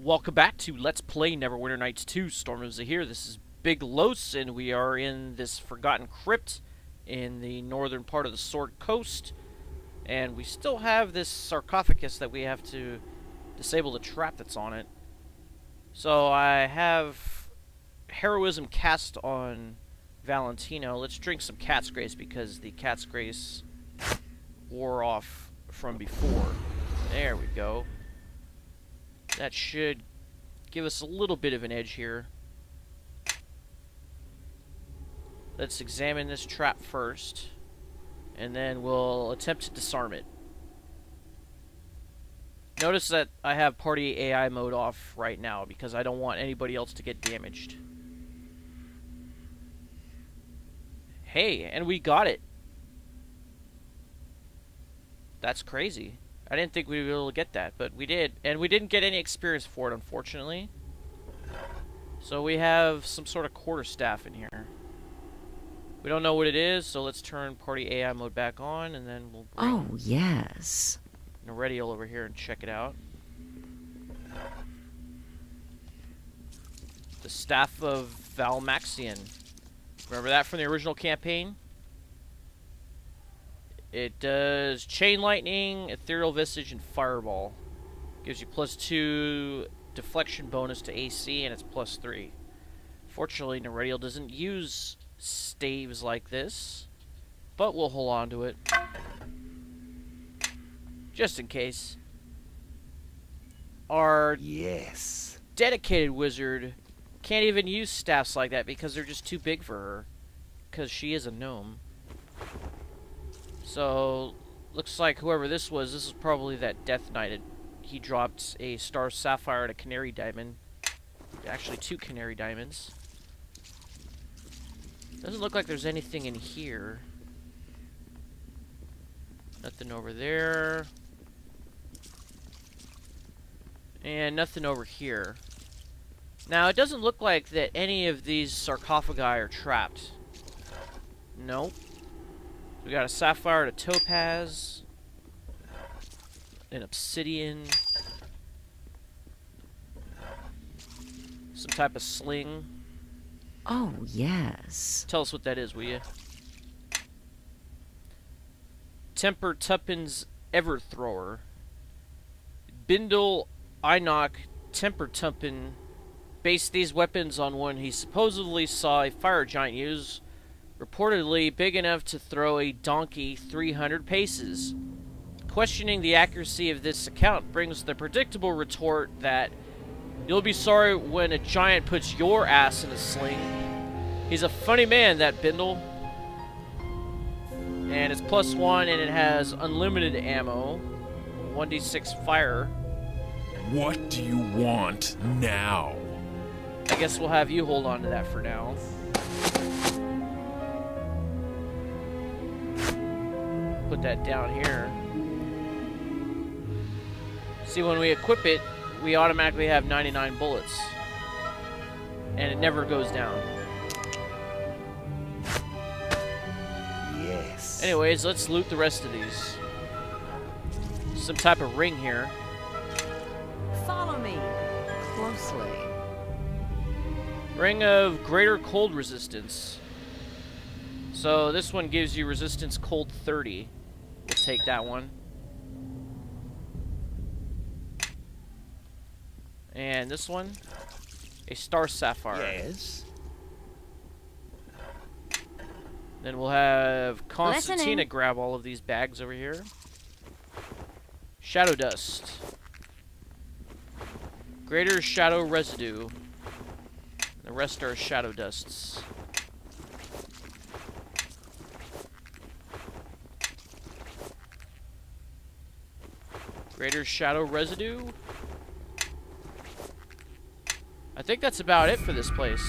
Welcome back to Let's Play Neverwinter Nights 2, Storm of Zehir. This is Big Los, and we are in this forgotten crypt in the northern part of the Sword Coast. And we still have this sarcophagus that we have to disable the trap that's on it. So I have heroism cast on Valentino. Let's drink some Cat's Grace because the Cat's Grace wore off from before. There we go. That should give us a little bit of an edge here. Let's examine this trap first, and then we'll attempt to disarm it. Notice that I have party AI mode off right now because I don't want anybody else to get damaged. Hey, and we got it. That's crazy. I didn't think we'd be able to get that, but we did. And we didn't get any experience for it, unfortunately. So we have some sort of quarterstaff in here. We don't know what it is, so let's turn party AI mode back on, and then we'll bring Oh, yes. Neredial over here and check it out. The Staff of Valmaxian. Remember that from the original campaign? It does Chain Lightning, Ethereal Visage, and Fireball. Gives you +2 deflection bonus to AC, and it's +3. Fortunately, Neredial doesn't use staves like this, but we'll hold on to it. Just in case. Our dedicated wizard can't even use staffs like that because they're just too big for her. Because she is a gnome. So, looks like whoever this is probably that Death Knight. He dropped a Star Sapphire and a Canary Diamond. Actually, 2 Canary Diamonds. Doesn't look like there's anything in here. Nothing over there. And nothing over here. Now, it doesn't look like that any of these sarcophagi are trapped. Nope. We got a sapphire and a topaz, an obsidian, some type of sling. Oh, yes. Tell us what that is, will you? Temper Tuppence Everthrower. Bindle Einok Temper Tuppen based these weapons on one he supposedly saw a fire giant use, reportedly big enough to throw a donkey 300 paces. Questioning the accuracy of this account brings the predictable retort that you'll be sorry when a giant puts your ass in a sling. He's a funny man, that Bindle. And it's +1 and it has unlimited ammo. 1d6 fire. What do you want now? I guess we'll have you hold on to that for now. Put that down here. See, when we equip it, we automatically have 99 bullets. And it never goes down. Yes. Anyways, let's loot the rest of these. Some type of ring here. Follow me closely. Ring of greater cold resistance. So this one gives you resistance cold 30. We'll take that one. And this one, a Star Sapphire. Yes. Then we'll have Constantina grab all of these bags over here. Shadow Dust. Greater Shadow Residue. The rest are Shadow Dusts. Greater Shadow Residue. I think that's about it for this place.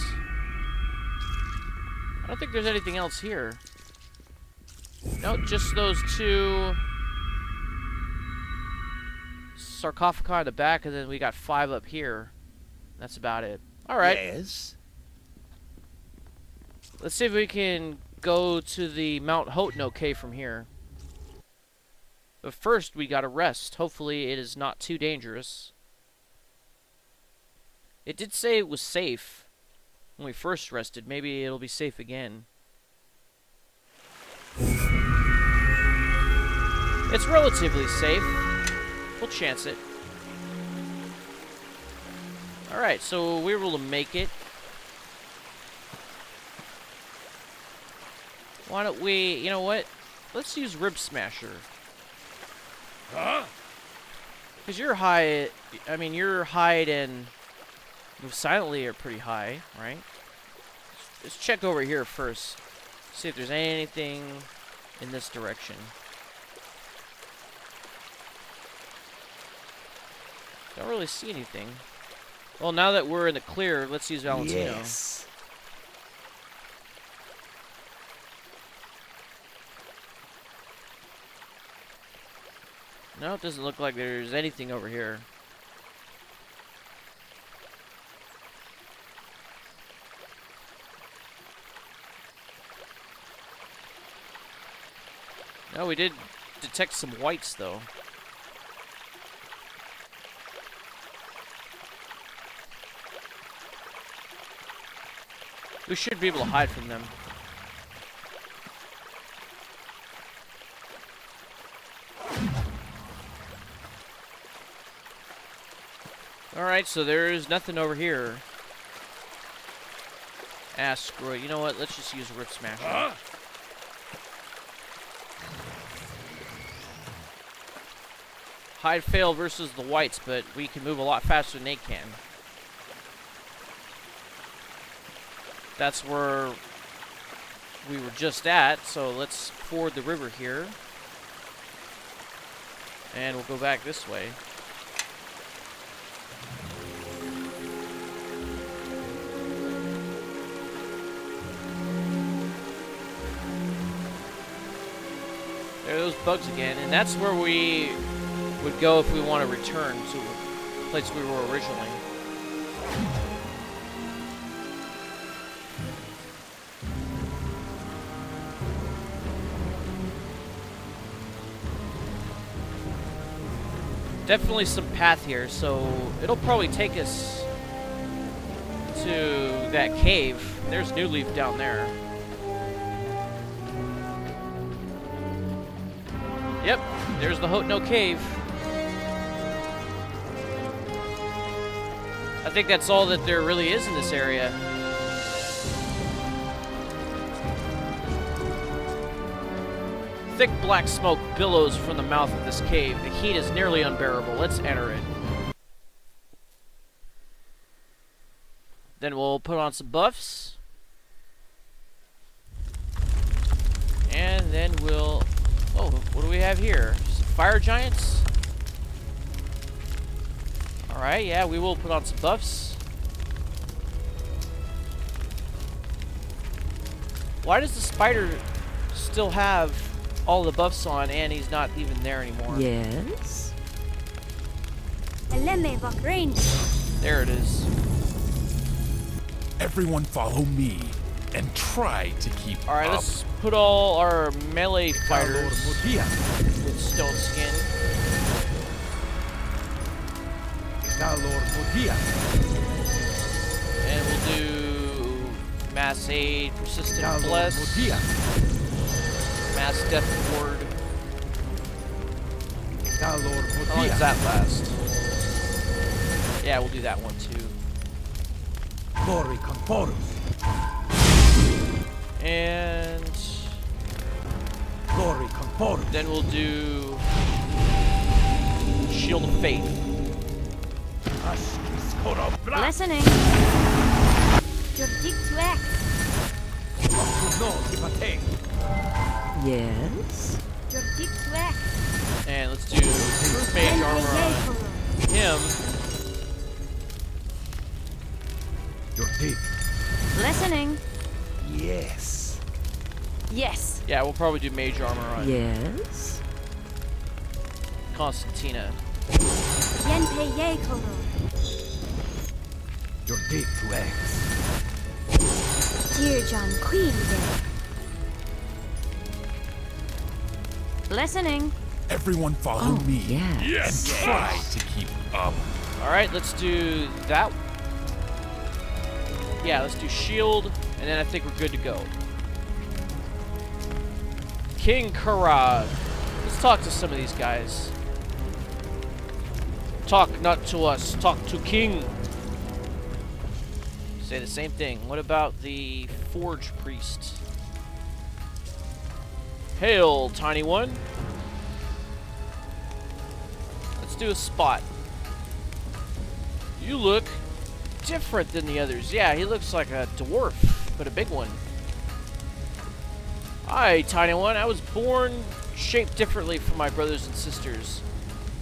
I don't think there's anything else here. No, just those 2 sarcophagi in the back, and then we got 5 up here. That's about it. Alright. Yes. Let's see if we can go to the Mount Hotenow cave from here. But first, we gotta rest. Hopefully, it is not too dangerous. It did say it was safe when we first rested. Maybe it'll be safe again. It's relatively safe. We'll chance it. Alright, so we were able to make it. Why don't we, you know what? Let's use Rib Smasher. Huh? Because your hide, I mean, your hide and move silently are pretty high, right? Let's check over here first. See if there's anything in this direction. Don't really see anything. Well, now that we're in the clear, let's use Valentino. Yes. No, it doesn't look like there's anything over here. No, we did detect some whites, though. We should be able to hide from them. Alright, so there's nothing over here. Ah, screw it. You know what? Let's just use Rip Smasher. Huh? Hide fail versus the whites, but we can move a lot faster than they can. That's where we were just at, so let's ford the river here. And we'll go back this way. There are those bugs again, and that's where we would go if we want to return to the place we were originally. Definitely some path here, so it'll probably take us to that cave. There's New Leaf down there. Yep, there's the Hotenow cave. I think that's all that there really is in this area. Thick black smoke billows from the mouth of this cave. The heat is nearly unbearable. Let's enter it. Then we'll put on some buffs. And then we'll... Oh, what do we have here? Some fire giants? Alright, yeah, we will put on some buffs. Why does the spider still have all the buffs on and he's not even there anymore? Yes. There it is. Everyone follow me and try to keep Alright, up. let's put all our melee fighters with stone skin. And we'll do Mass Aid, Persistent Bless, Mass Death Ward. How long does that last? Yeah, we'll do that one too. And then we'll do Shield of Faith. Listening. Yes. And let's do Mage Armor on him. Listening. Yes. Yes. Yeah, we'll probably do Mage Armor on Yes. Constantina. Dear John Queen. Listening. Everyone follow Oh, me yes. and try to keep up. Alright, let's do that Yeah, let's do shield, and then I think we're good to go. King Karag. Let's talk to some of these guys. Talk not to us, talk to King. Say the same thing. What about the Forge Priest? Hail, tiny one. Let's do a spot. You look different than the others. Yeah, he looks like a dwarf, but a big one. Hi, tiny one. I was born shaped differently from my brothers and sisters,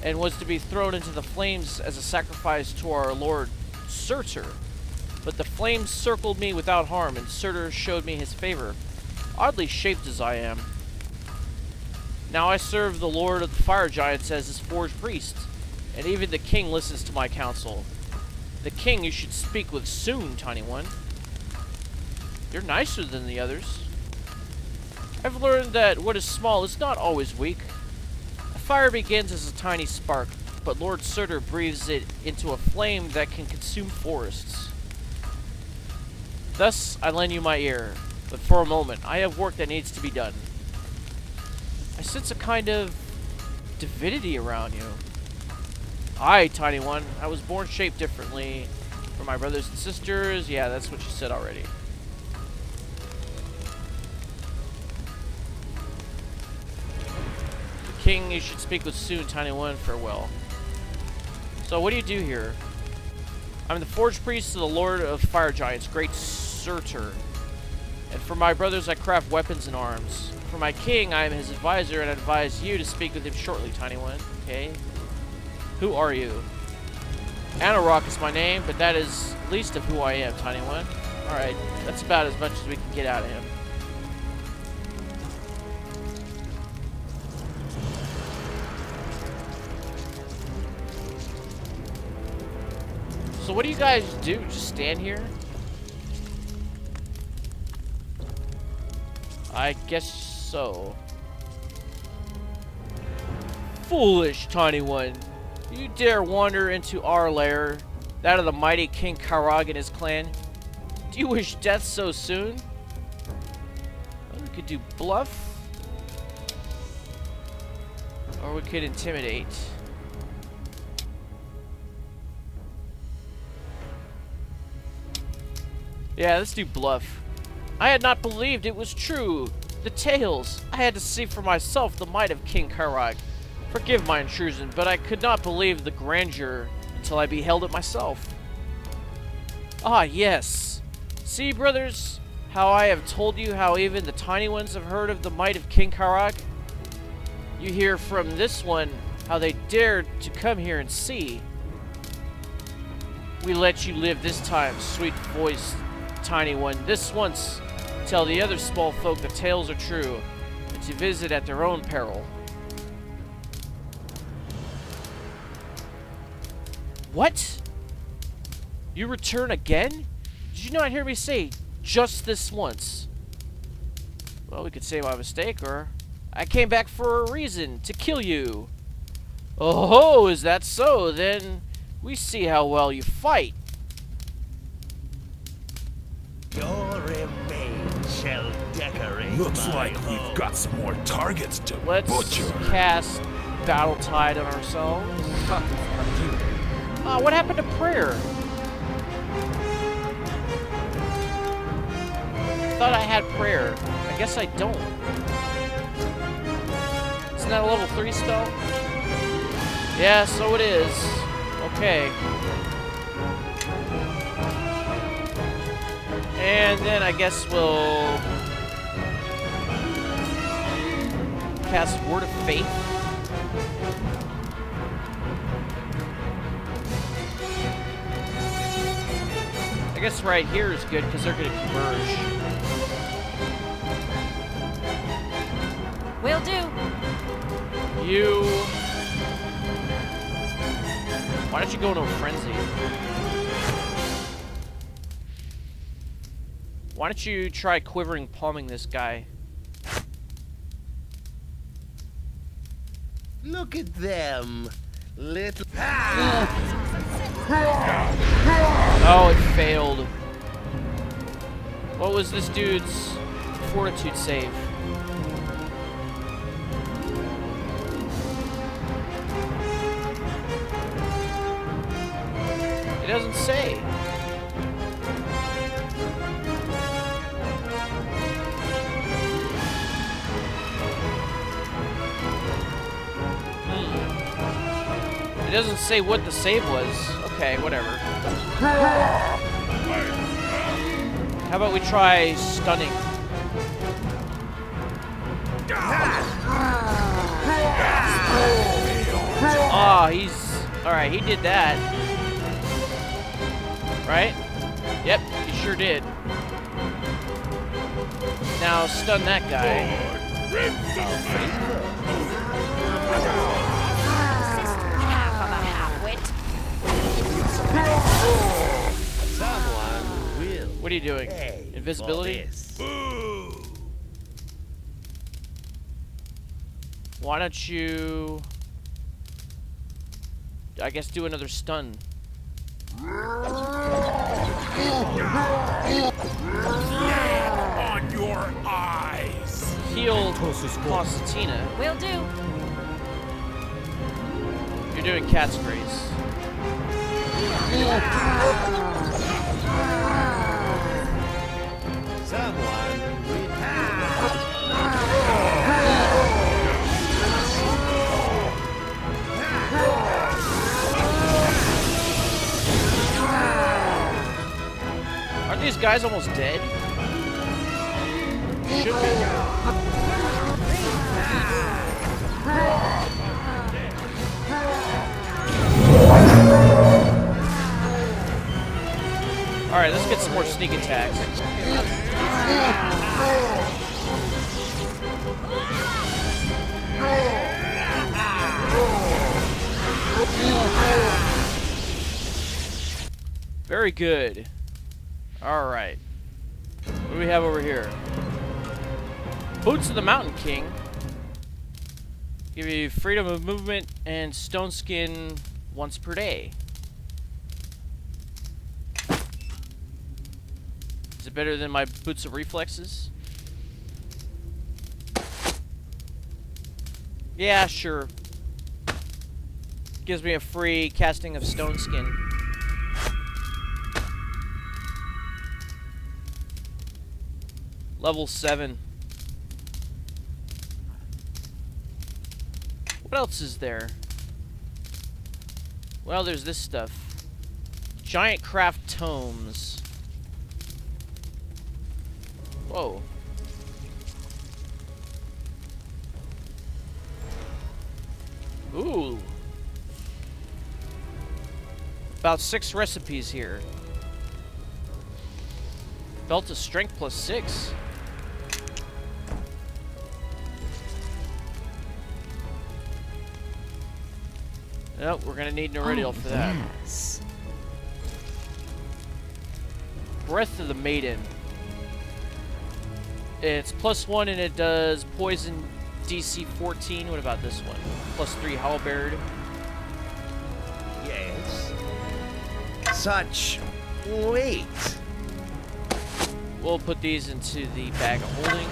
and was to be thrown into the flames as a sacrifice to our lord Surtur. But the flames circled me without harm, and Surtur showed me his favor, oddly shaped as I am. Now I serve the lord of the fire giants as his forge priest, and even the king listens to my counsel. The king you should speak with soon, tiny one. You're nicer than the others. I've learned that what is small is not always weak. A fire begins as a tiny spark, but Lord Surtur breathes it into a flame that can consume forests. Thus, I lend you my ear, but for a moment, I have work that needs to be done. I sense a kind of divinity around you. Aye, tiny one. I was born shaped differently from my brothers and sisters. Yeah, that's what you said already. The king you should speak with soon, tiny one. Farewell. So, what do you do here? I'm the forge priest of the lord of fire giants, great Surtur. And for my brothers, I craft weapons and arms. For my king, I am his advisor, and I advise you to speak with him shortly, tiny one. Okay. Who are you? Anarok is my name, but that is least of who I am, tiny one. Alright, that's about as much as we can get out of him. So what do you guys do? Just stand here? I guess so. Foolish, tiny one. You dare wander into our lair, that of the mighty King Karag and his clan? Do you wish death so soon? Well, we could do bluff. Or we could intimidate. Yeah, let's do bluff. I had not believed it was true. The tales. I had to see for myself the might of King Karag. Forgive my intrusion, but I could not believe the grandeur until I beheld it myself. Ah, yes. See, brothers, how I have told you how even the tiny ones have heard of the might of King Karag? You hear from this one how they dared to come here and see. We let you live this time, sweet-voiced tiny one. This once, tell the other small folk the tales are true, and to visit at their own peril. What? You return again? Did you not hear me say, just this once? Well, we could say my mistake, or I came back for a reason, to kill you. Oh, is that so? Then we see how well you fight. Your remains shall decorate. Looks my like home. we've got some more targets to Let's butcher. cast Battle Tide on ourselves. What happened to prayer? Thought I had prayer. I guess I don't. Isn't that a level 3 spell? Yeah, so it is. Okay. And then I guess we'll cast Word of Faith. I guess right here is good because they're going to converge. Will do. You... Why don't you go into a frenzy? Why don't you try quivering palming this guy? Look at them, little. Oh, it failed. What was this dude's fortitude save? It doesn't say. It doesn't say what the save was. Okay, whatever. How about we try stunning? Oh, he's... Alright, he did that. Right? Yep, he sure did. Now stun that guy. Someone will. What are you doing? pay Invisibility? for this. Why don't you... I guess do another stun. On your eyes. Heal Constantina. Will do. You're doing Cat's Grace. Someone will. Aren't these guys almost dead? Should be. Alright, let's get some more sneak attacks. Very good. Alright. What do we have over here? Boots of the Mountain King. Give you freedom of movement and stone skin once per day. Is it better than my Boots of Reflexes? Yeah, sure. Gives me a free casting of stone skin. Level 7. What else is there? Well, there's this stuff. Giant craft tomes. Whoa. Ooh. About 6 recipes here. Belt of strength plus 6. Nope, we're gonna need an iridial for that. Yes. Breath of the Maiden. It's +1 and it does poison DC 14. What about this one? +3 halberd. Yes. Such weight. We'll put these into the bag of holding.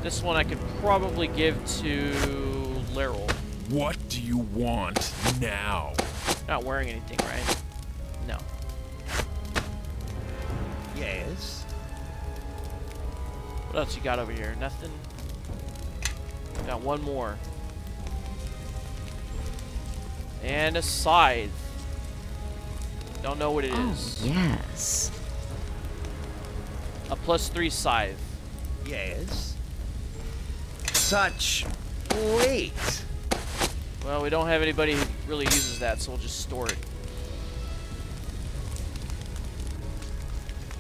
This one I could probably give to Laryl. What do you want now? Not wearing anything, right? No. Yes. What else you got over here? Nothing? Got one more. And a scythe. Don't know what it is. Yes. A +3 scythe. Yes. Such weight. Well, we don't have anybody who really uses that, so we'll just store it.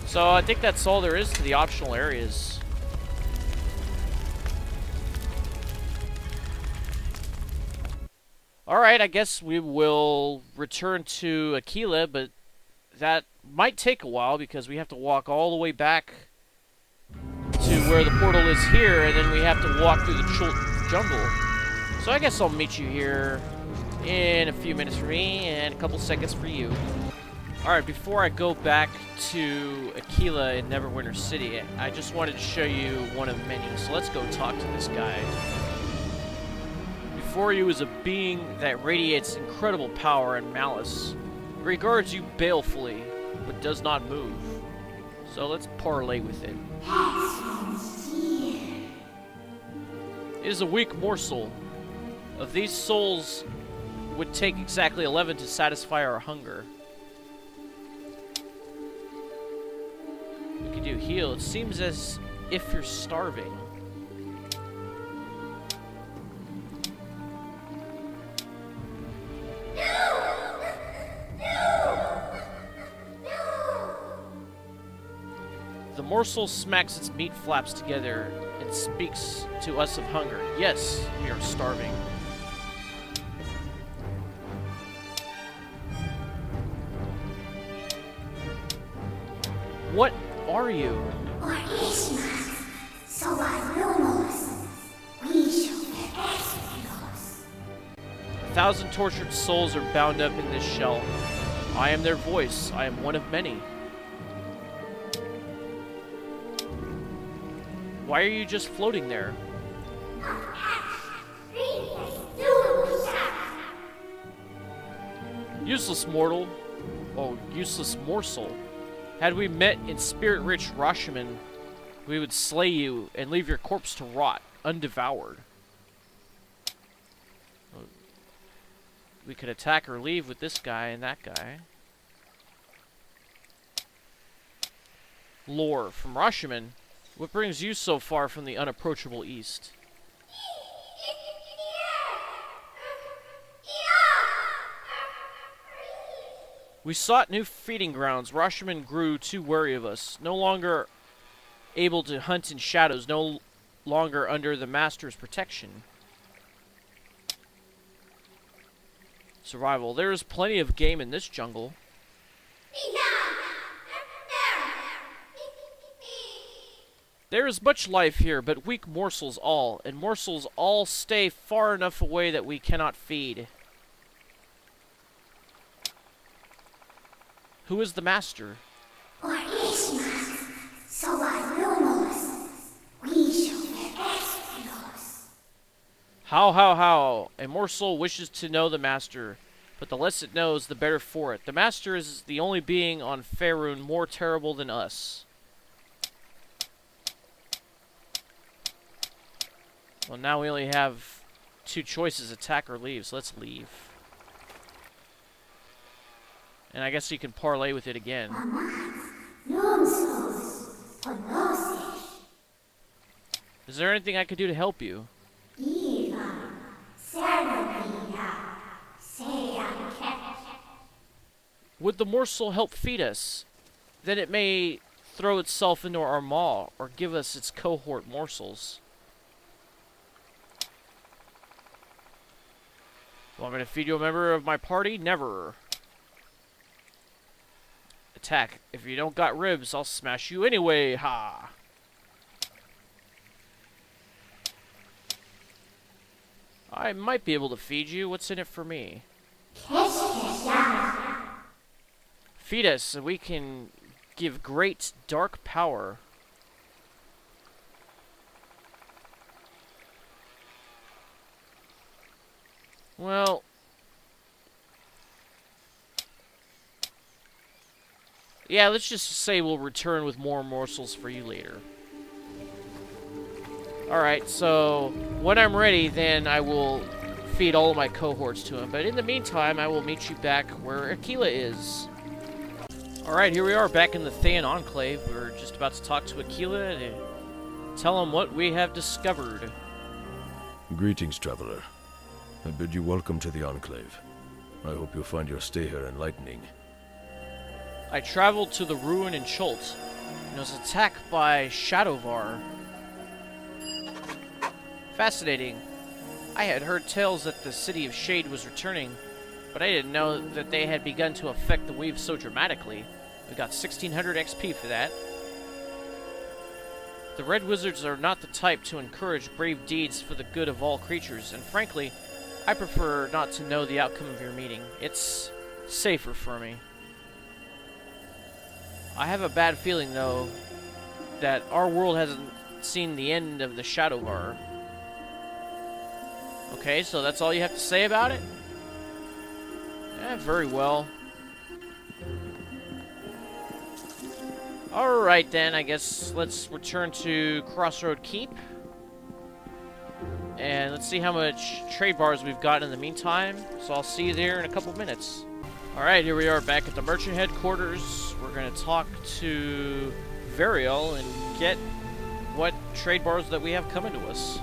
So I think that's all there is to the optional areas. Alright, I guess we will return to Akilah, but that might take a while because we have to walk all the way back to where the portal is here, and then we have to walk through the jungle. So I guess I'll meet you here in a few minutes for me and a couple seconds for you. Alright, before I go back to Akilah in Neverwinter City, I just wanted to show you one of many. So let's go talk to this guy. Before you is a being that radiates incredible power and malice. It regards you balefully, but does not move. So let's parlay with it. It is a weak morsel. Of these souls would take exactly 11 to satisfy our hunger. We could do heal. It seems as if you're starving. The morsel smacks its meat flaps together and speaks to us of hunger. Yes, we are starving. What are you? 1,000 tortured souls are bound up in this shell. I am their voice. I am one of many. Why are you just floating there? Useless mortal. Oh, useless morsel. Had we met in spirit-rich Rashomon, we would slay you and leave your corpse to rot, undevoured. We could attack or leave with this guy and that guy. Lore from Rashomon. What brings you so far from the unapproachable east? We sought new feeding grounds. Rashomon grew too wary of us. No longer able to hunt in shadows. No longer under the Master's protection. Survival. There is plenty of game in this jungle. There is much life here, but weak morsels all, and morsels all stay far enough away that we cannot feed. Who is the master? How. A morsel wishes to know the master, but the less it knows, the better for it. The master is the only being on Faerun more terrible than us. Well, now we only have two choices, attack or leave, so let's leave. And I guess you can parlay with it again. Is there anything I could do to help you? Would the morsel help feed us? Then it may throw itself into our maw, or give us its cohort morsels. Want me to feed you a member of my party? Never. Attack. If you don't got ribs, I'll smash you anyway. Ha! I might be able to feed you. What's in it for me? Feed us, and we can give great dark power. Well, yeah, let's just say we'll return with more morsels for you later. Alright, so when I'm ready, then I will feed all of my cohorts to him. But in the meantime, I will meet you back where Akilah is. Alright, here we are back in the Thayan Enclave. We're just about to talk to Akilah and tell him what we have discovered. Greetings, traveler. I bid you welcome to the Enclave. I hope you'll find your stay here enlightening. I traveled to the ruin in Chult and was attacked by Shadowvar. Fascinating. I had heard tales that the City of Shade was returning, but I didn't know that they had begun to affect the Weave so dramatically. We got 1600 XP for that. The Red Wizards are not the type to encourage brave deeds for the good of all creatures, and frankly, I prefer not to know the outcome of your meeting. It's safer for me. I have a bad feeling, though, that our world hasn't seen the end of the Shadow Bar. Okay, so that's all you have to say about it? Yeah, very well. Alright then, I guess let's return to Crossroad Keep. And let's see how much trade bars we've got in the meantime. So I'll see you there in a couple minutes. Alright, here we are back at the merchant headquarters. We're going to talk to Variel and get what trade bars that we have coming to us.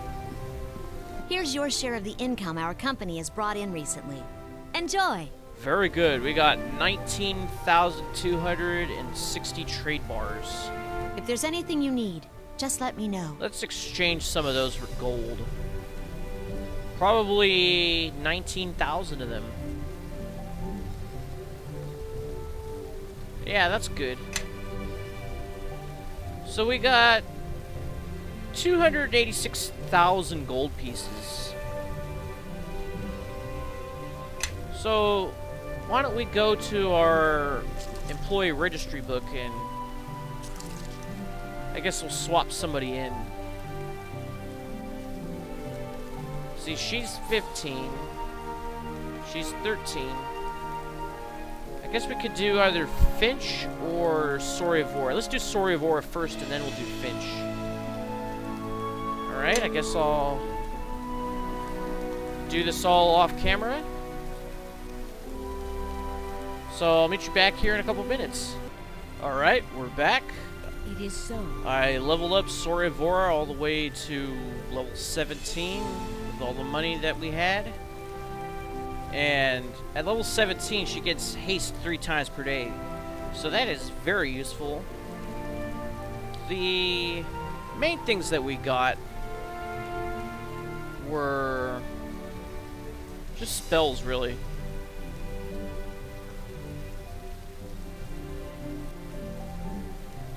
Here's your share of the income our company has brought in recently. Enjoy! Very good. We got 19,260 trade bars. If there's anything you need, just let me know. Let's exchange some of those for gold. Probably 19,000 of them. Yeah, that's good. So we got 286,000 gold pieces. So why don't we go to our employee registry book and I guess we'll swap somebody in. See, she's 15. She's 13. I guess we could do either Finch or Sorivora. Let's do Sorivora first and then we'll do Finch. Alright, I guess I'll do this all off camera. So I'll meet you back here in a couple minutes. Alright, we're back. It is so. I leveled up Sorivora all the way to level 17 with all the money that we had. And at level 17, she gets haste 3 times per day. So that is very useful. The main things that we got were just spells, really.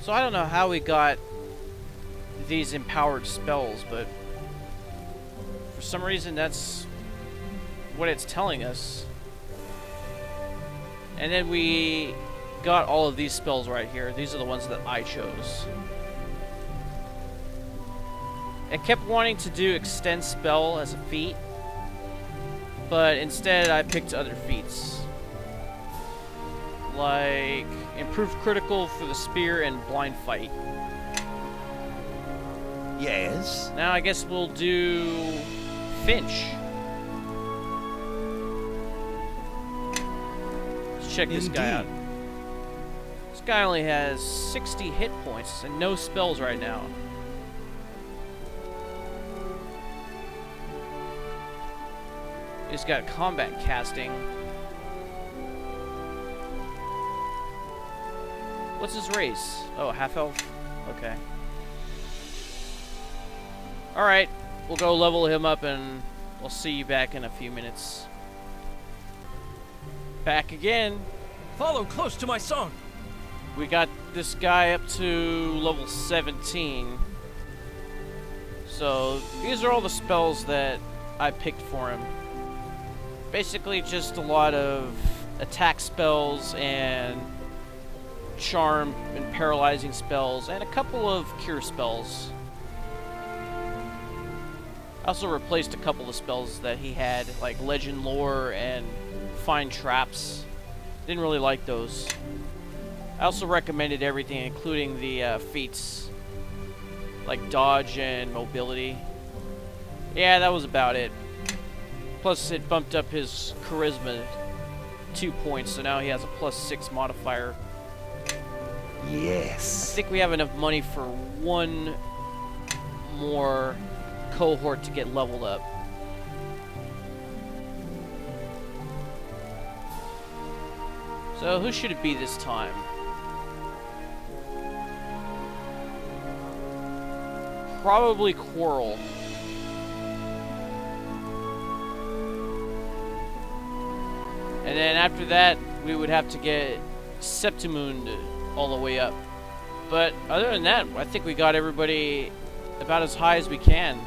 So I don't know how we got these empowered spells, but for some reason that's what it's telling us. And then we got all of these spells right here. These are the ones that I chose. I kept wanting to do extend spell as a feat, but instead I picked other feats. Like improved critical for the spear and blind fight. Yes? Now I guess we'll do Finch. Let's check this guy out. This guy only has 60 hit points and no spells right now. He's got combat casting. What's his race? Oh, half elf? Okay. Alright, we'll go level him up and we'll see you back in a few minutes. Back again. Follow close to my song. We got this guy up to level 17. So, these are all the spells that I picked for him. Basically just a lot of attack spells and charm and paralyzing spells and a couple of cure spells. I also replaced a couple of spells that he had, like legend lore and find traps. Didn't really like those. I also recommended everything, including the feats, like dodge and mobility. Yeah, that was about it. Plus, it bumped up his charisma 2 points, so now he has a +6 modifier. I Yes. think we have enough money for one more cohort to get leveled up. So who should it be this time? Probably Quarrel. And then after that, we would have to get Septimund all the way up. But other than that, I think we got everybody about as high as we can.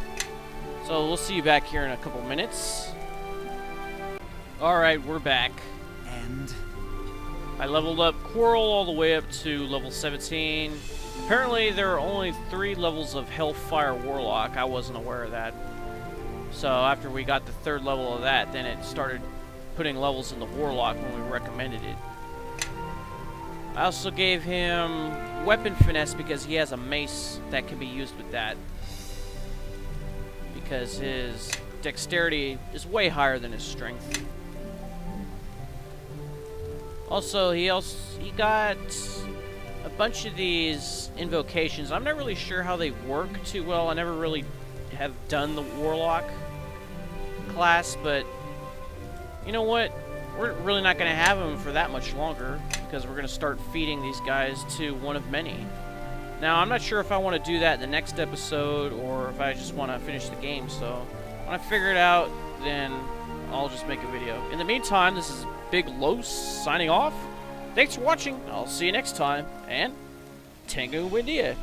So we'll see you back here in a couple minutes. Alright, we're back. And I leveled up Quarrel all the way up to level 17. Apparently, there are only 3 levels of Hellfire Warlock. I wasn't aware of that. So after we got the 3rd level of that, then it started putting levels in the Warlock when we recommended it. I also gave him Weapon Finesse because he has a mace that can be used with that. Because his dexterity is way higher than his strength. Also, he got a bunch of these invocations. I'm not really sure how they work too well. I never really have done the Warlock class, but you know what? We're really not going to have him for that much longer because we're going to start feeding these guys to one of many. Now, I'm not sure if I want to do that in the next episode or if I just want to finish the game, so when I figure it out, then I'll just make a video. In the meantime, this is Big Los signing off. Thanks for watching. I'll see you next time, and Tango Windia.